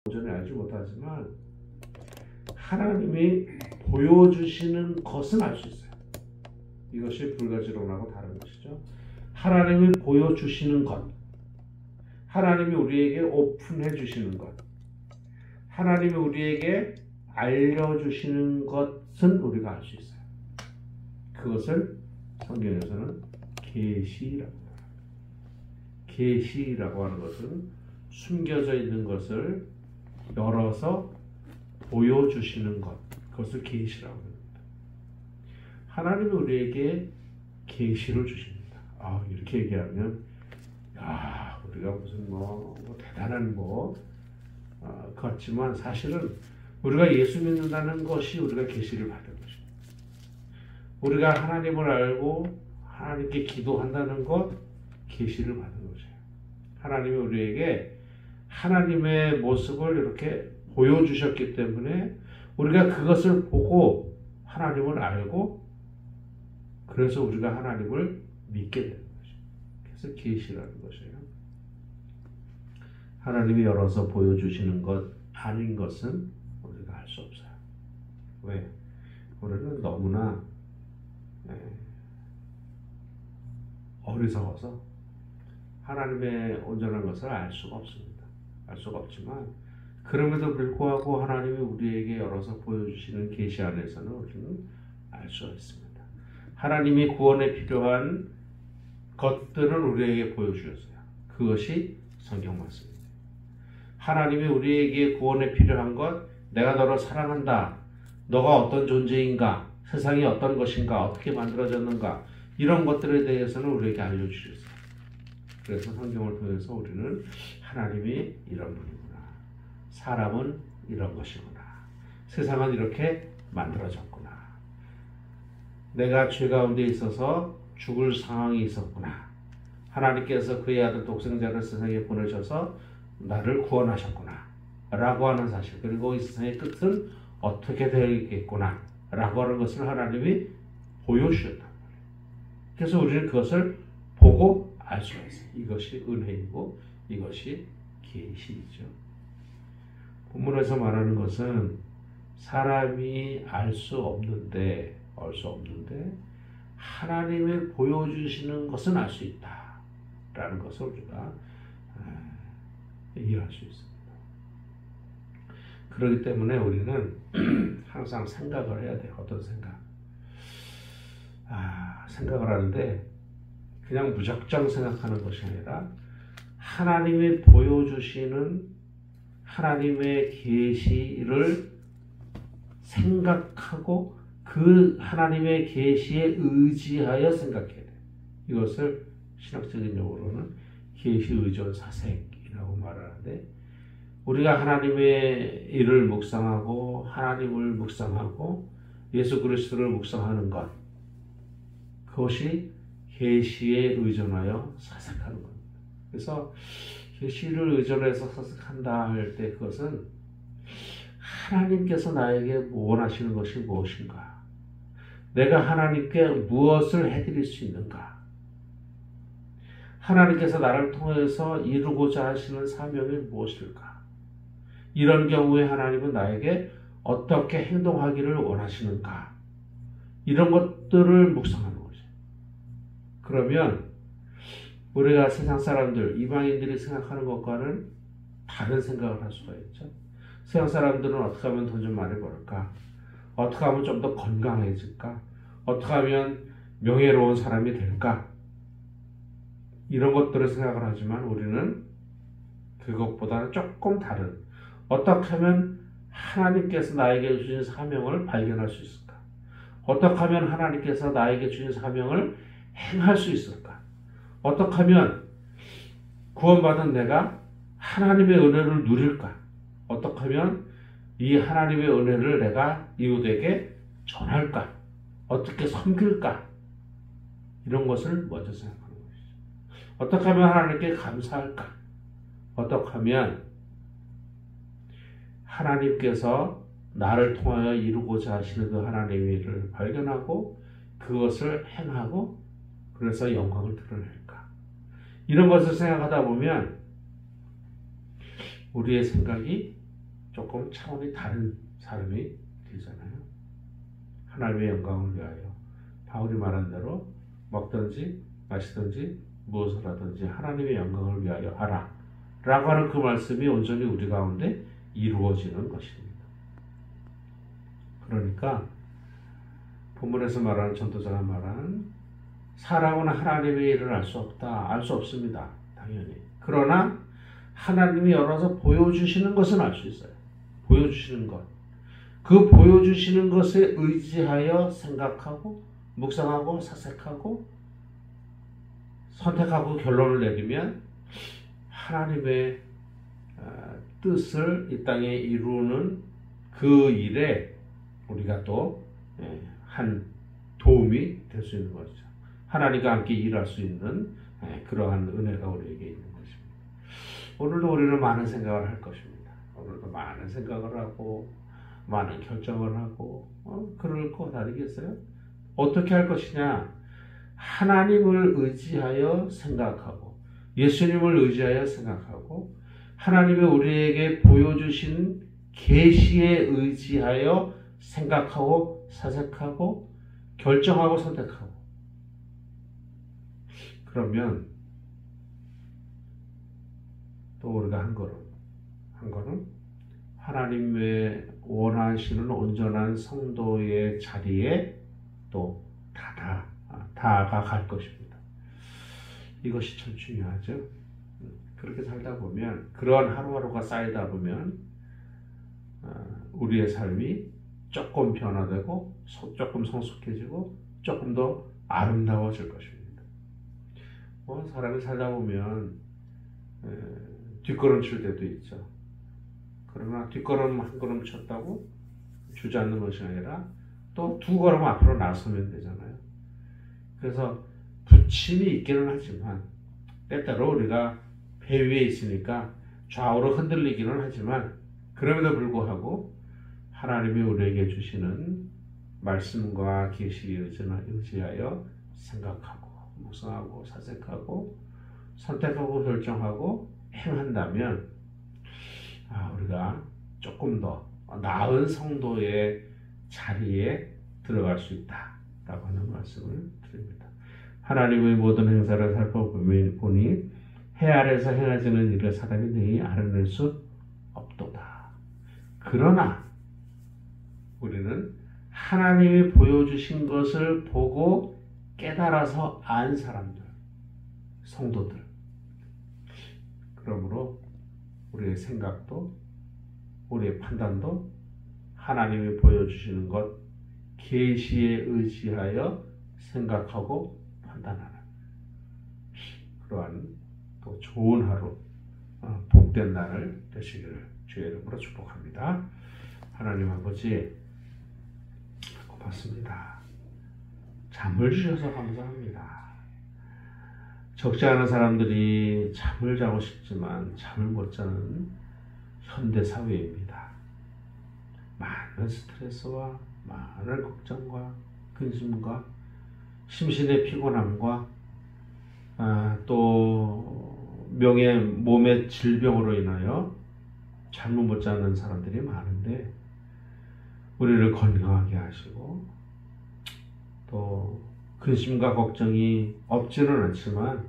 온전히 알지 못하지만 하나님이 보여주시는 것은 알 수 있어요. 이것이 불가지론하고 다른 것이죠. 하나님이 보여주시는 것, 하나님이 우리에게 오픈해 주시는 것, 하나님이 우리에게 알려주시는 것은 우리가 알 수 있어요. 그것을 성경에서는 계시라고 합니다. 계시라고 하는 것은 숨겨져 있는 것을 열어서 보여주시는 것, 그것을 계시라고 합니다. 하나님이 우리에게 계시를 주십니다. 이렇게 얘기하면 우리가 무슨 대단한 같지만 사실은 우리가 예수 믿는다는 것이 우리가 계시를 받은 것입니다. 우리가 하나님을 알고 하나님께 기도한다는 것, 계시를 받은 것이에요. 하나님이 우리에게 하나님의 모습을 이렇게 보여주셨기 때문에 우리가 그것을 보고 하나님을 알고 그래서 우리가 하나님을 믿게 되는 것이죠. 그래서 계시라는 것이에요. 하나님이 열어서 보여주시는 것 아닌 것은 우리가 알 수 없어요. 왜? 우리는 너무나 어리석어서 하나님의 온전한 것을 알 수가 없습니다. 알 수가 없지만 그럼에도 불구하고 하나님이 우리에게 열어서 보여주시는 계시 안에서는 우리는 알 수가 있습니다. 하나님이 구원에 필요한 것들을 우리에게 보여주셨어요. 그것이 성경 말씀입니다. 하나님이 우리에게 구원에 필요한 것, 내가 너를 사랑한다, 너가 어떤 존재인가, 세상이 어떤 것인가, 어떻게 만들어졌는가, 이런 것들에 대해서는 우리에게 알려주셨어요. 그래서 성경을 통해서 우리는 하나님이 이런 분이구나, 사람은 이런 것이구나, 세상은 이렇게 만들어졌구나, 내가 죄 가운데 있어서 죽을 상황이 있었구나, 하나님께서 그의 아들 독생자를 세상에 보내셔서 나를 구원하셨구나 라고 하는 사실, 그리고 이 세상의 끝은 어떻게 되겠구나 라고 하는 것을 하나님이 보여주셨단 말이에요. 그래서 우리는 그것을 보고 알 수가 있어요. 이것이 은혜이고 이것이 계시이죠. 본문에서 말하는 것은 사람이 알 수 없는데 하나님이 보여주시는 것은 알 수 있다 라는 것을 우리가 이해할 수 있습니다. 그렇기 때문에 우리는 항상 생각을 해야 돼요. 어떤 생각? 생각을 하는데 그냥 무작정 생각하는 것이 아니라 하나님이 보여주시는 하나님의 계시를 생각하고 그 하나님의 계시에 의지하여 생각해야 돼요. 이것을 신학적인 용어로는 계시 의존 사색이라고 말하는데, 우리가 하나님의 일을 묵상하고 하나님을 묵상하고 예수 그리스도를 묵상하는 것, 그것이 계시에 의존하여 사색하는 겁니다. 그래서 계시를 의존해서 사색한다 할 때 그것은 하나님께서 나에게 원하시는 것이 무엇인가, 내가 하나님께 무엇을 해드릴 수 있는가, 하나님께서 나를 통해서 이루고자 하시는 사명이 무엇일까, 이런 경우에 하나님은 나에게 어떻게 행동하기를 원하시는가, 이런 것들을 묵상하는 거죠. 그러면 우리가 세상 사람들, 이방인들이 생각하는 것과는 다른 생각을 할 수가 있죠. 세상 사람들은 어떻게 하면 돈 좀 많이 벌을까, 어떻게 하면 좀 더 건강해질까, 어떻게 하면 명예로운 사람이 될까, 이런 것들을 생각을 하지만 우리는 그것보다는 조금 다른, 어떻게 하면 하나님께서 나에게 주신 사명을 발견할 수 있을까, 어떻게 하면 하나님께서 나에게 주신 사명을 행할 수 있을까, 어떻게 하면 구원받은 내가 하나님의 은혜를 누릴까, 어떻게 하면 이 하나님의 은혜를 내가 이웃에게 전할까, 어떻게 섬길까, 이런 것을 먼저 생각하는 것이죠. 어떻게 하면 하나님께 감사할까, 어떻게 하면 하나님께서 나를 통하여 이루고자 하시는 그 하나님의 일을 발견하고 그것을 행하고 그래서 영광을 드러낼까, 이런 것을 생각하다 보면 우리의 생각이 조금 차원이 다른 사람이 되잖아요. 하나님의 영광을 위하여 바울이 말한 대로 먹든지 마시든지 무엇을 하든지 하나님의 영광을 위하여 하라 라고 하는 그 말씀이 온전히 우리 가운데 이루어지는 것입니다. 그러니까 본문에서 말하는 전도자가 말하는 사람은 하나님의 일을 알 수 없다. 알 수 없습니다. 당연히. 그러나 하나님이 열어서 보여주시는 것은 알 수 있어요. 보여주시는 것. 그 보여주시는 것에 의지하여 생각하고 묵상하고 사색하고 선택하고 결론을 내리면 하나님의 뜻을 이 땅에 이루는 그 일에 우리가 또 한 도움이 될 수 있는 것이죠. 하나님과 함께 일할 수 있는 그러한 은혜가 우리에게 있는 것입니다. 오늘도 우리는 많은 생각을 할 것입니다. 오늘도 많은 생각을 하고 많은 결정을 하고 그럴 것 아니겠어요? 어떻게 할 것이냐? 하나님을 의지하여 생각하고 예수님을 의지하여 생각하고 하나님이 우리에게 보여주신 계시에 의지하여 생각하고 사색하고 결정하고 선택하고 그러면 또 우리가 한 걸음 하나님의 원하시는 온전한 성도의 자리에 또 다가갈 것입니다. 이것이 참 중요하죠. 그렇게 살다 보면 그런 하루하루가 쌓이다 보면 우리의 삶이 조금 변화되고 조금 성숙해지고 조금 더 아름다워질 것입니다. 사람이 살다 보면 뒷걸음 칠 때도 있죠. 그러나 뒷걸음 한 걸음 쳤다고 주저앉는 것이 아니라 또 두 걸음 앞으로 나서면 되잖아요. 그래서 부침이 있기는 하지만 때때로 우리가 배 위에 있으니까 좌우로 흔들리기는 하지만 그럼에도 불구하고 하나님이 우리에게 주시는 말씀과 계시에 의지하여 생각하고 묵상하고 사색하고 선택하고 결정하고 행한다면 우리가 조금 더 나은 성도의 자리에 들어갈 수 있다라고 하는 말씀을 드립니다. 하나님의 모든 행사를 살펴보니 해 아래에서 행하시는 일을 사람이 능히 알아낼 수 없도다. 그러나 우리는 하나님이 보여주신 것을 보고 깨달아서 안 사람들, 성도들. 그러므로 우리의 생각도 우리의 판단도 하나님이 보여주시는 것 계시에 의지하여 생각하고 판단하는 그러한 또 좋은 하루 복된 날을 되시기를 주의 이름으로 축복합니다. 하나님 아버지 고맙습니다. 잠을 주셔서 감사합니다. 적지 않은 사람들이 잠을 자고 싶지만 잠을 못 자는 현대 사회입니다. 많은 스트레스와 많은 걱정과 근심과 심신의 피곤함과 또 몸의 질병으로 인하여 잠을 못 자는 사람들이 많은데 우리를 건강하게 하시고 또 근심과 걱정이 없지는 않지만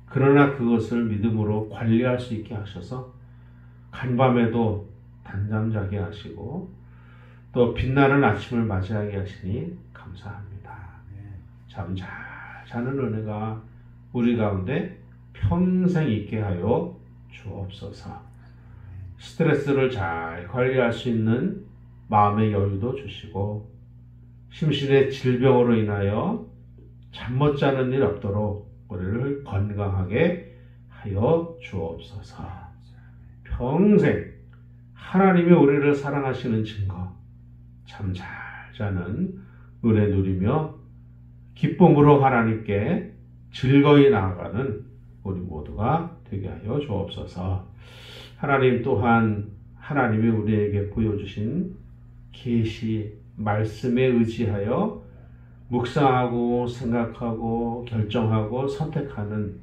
그러나 그것을 믿음으로 관리할 수 있게 하셔서 간밤에도 단잠 자게 하시고 또 빛나는 아침을 맞이하게 하시니 감사합니다. 잠 잘 자는 은혜가 우리 가운데 평생 있게 하여 주옵소서. 스트레스를 잘 관리할 수 있는 마음의 여유도 주시고 심신의 질병으로 인하여 잠 못 자는 일 없도록 우리를 건강하게 하여 주옵소서. 평생 하나님이 우리를 사랑하시는 증거 잠 잘 자는 은혜 누리며 기쁨으로 하나님께 즐거이 나아가는 우리 모두가 되게 하여 주옵소서. 하나님 또한 하나님이 우리에게 보여주신 계시 말씀에 의지하여 묵상하고 생각하고 결정하고 선택하는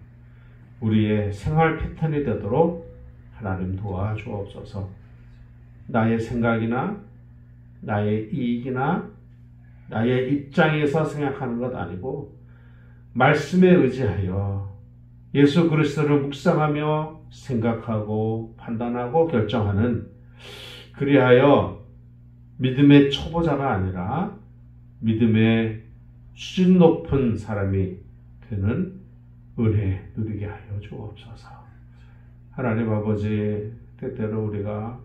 우리의 생활 패턴이 되도록 하나님 도와주옵소서. 나의 생각이나 나의 이익이나 나의 입장에서 생각하는 것 아니고 말씀에 의지하여 예수 그리스도를 묵상하며 생각하고 판단하고 결정하는, 그리하여 믿음의 초보자가 아니라 믿음의 수준 높은 사람이 되는 은혜 누리게 하여 주옵소서. 하나님 아버지, 때때로 우리가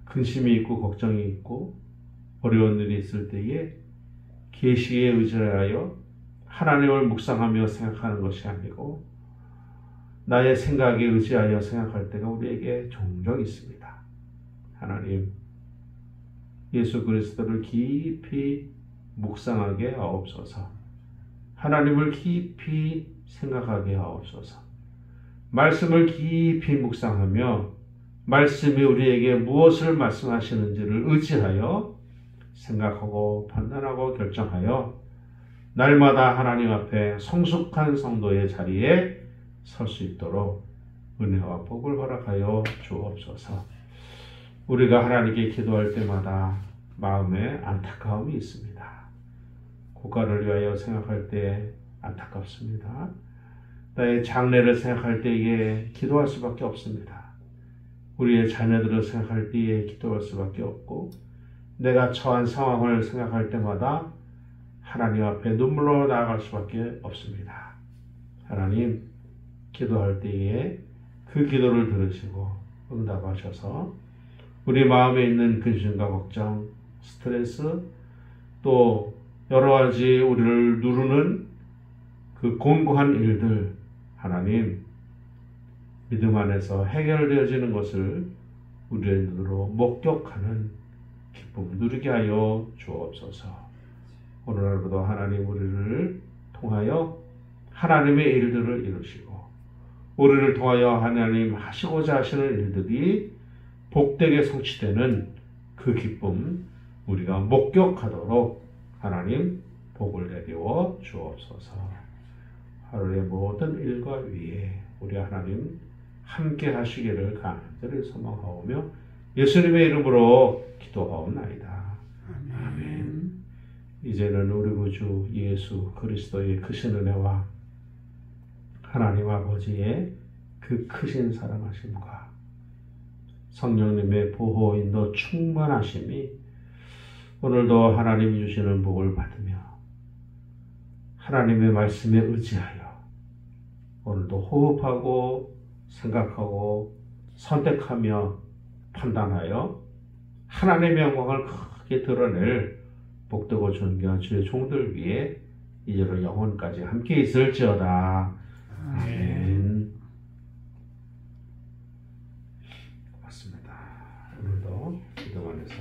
근심이 있고 걱정이 있고 어려운 일이 있을 때에 계시에 의지하여 하나님을 묵상하며 생각하는 것이 아니고 나의 생각에 의지하여 생각할 때가 우리에게 종종 있습니다. 하나님, 예수 그리스도를 깊이 묵상하게 하옵소서. 하나님을 깊이 생각하게 하옵소서. 말씀을 깊이 묵상하며 말씀이 우리에게 무엇을 말씀하시는지를 의지하여 생각하고 판단하고 결정하여 날마다 하나님 앞에 성숙한 성도의 자리에 설 수 있도록 은혜와 복을 허락하여 주옵소서. 우리가 하나님께 기도할 때마다 마음에 안타까움이 있습니다. 국가를 위하여 생각할 때 안타깝습니다. 나의 장래를 생각할 때에 기도할 수밖에 없습니다. 우리의 자녀들을 생각할 때에 기도할 수밖에 없고, 내가 처한 상황을 생각할 때마다 하나님 앞에 눈물로 나아갈 수밖에 없습니다. 하나님, 기도할 때에 그 기도를 들으시고 응답하셔서 우리 마음에 있는 근심과 걱정, 스트레스, 또 여러 가지 우리를 누르는 그 곤고한 일들, 하나님, 믿음 안에서 해결되어지는 것을 우리의 눈으로 목격하는 기쁨을 누리게 하여 주옵소서. 오늘 하루도 하나님 우리를 통하여 하나님의 일들을 이루시고 우리를 통하여 하나님 하시고자 하시는 일들이 복되게 성취되는 그 기쁨 우리가 목격하도록 하나님 복을 내려 주옵소서. 하루의 모든 일과 위에 우리 하나님 함께 하시기를 간절히 소망하오며 예수님의 이름으로 기도하옵나이다. 아멘. 이제는 우리 구주 예수 그리스도의 크신 은혜와 하나님 아버지의 그 크신 사랑하심과 성령님의 보호 인도 충만하심이 오늘도 하나님이 주시는 복을 받으며 하나님의 말씀에 의지하여 오늘도 호흡하고 생각하고 선택하며 판단하여 하나님의 영광을 크게 드러낼 복되고 존귀한 주의 종들 위에 이제로 영원까지 함께 있을지어다. 아멘. 고맙습니다. 오늘도 기도 안에서